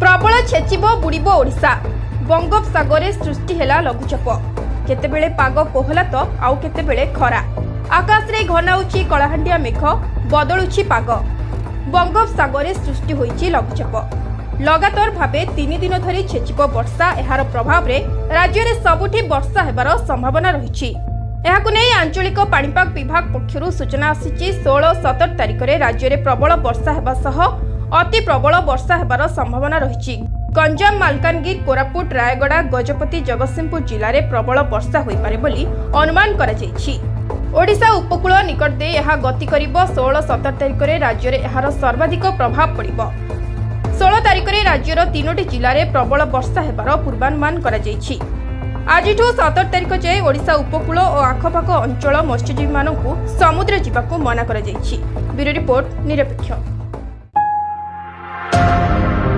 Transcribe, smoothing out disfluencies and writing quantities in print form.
प्रबल छेचिब बुड़ीब ओडिशा। बंगोपसागर सृष्टि हेला लघुचाप। केतेबेले पाग कोहला तो आउ केतेबेले खरा। आकाश रे घनाउची कलाहांडिया मेघ, बदलुची पाग। बंगोपसागर सृष्टि होईची लघुचाप। लगातार भावे 3 दिन धरी छेचिब वर्षा। एहार प्रभाव रे राज्य रे सबुठी वर्षा हेबार संभावना रहिछि। एहाकु नै आंचलिक पाणीपाग विभाग पक्षरु सूचना आसीछि। 16-17 तारिख रे राज्य रे प्रबल वर्षा हेबा सह अति प्रबल वर्षा हेबार संभावना रहिछि। गंजाम, मालकानगिरी, कोरापुट, रायगड़ा, गजपति, जगतसिंहपुर जिले में प्रबल वर्षा होई पारे बोली अनुमान करा जायछि। ओडिशा उपकूल निकट दे यह गति करिब। 16-17 तारिख रे राज्य रे एहार सर्वाधिक प्रभाव पड़िब। 16 तारिख रे राज्यर 3टी जिले में प्रबल वर्षा हेबार पूर्वानुमान करा जायछि। आजिठू 17 तारिख जाए ओडिशा उपकूल और आखपाख अंचल मत्स्यजीवी मानकु समुद्र जीवाकु मना करा जायछि। ब्यूरो रिपोर्ट, निरपेक्ष।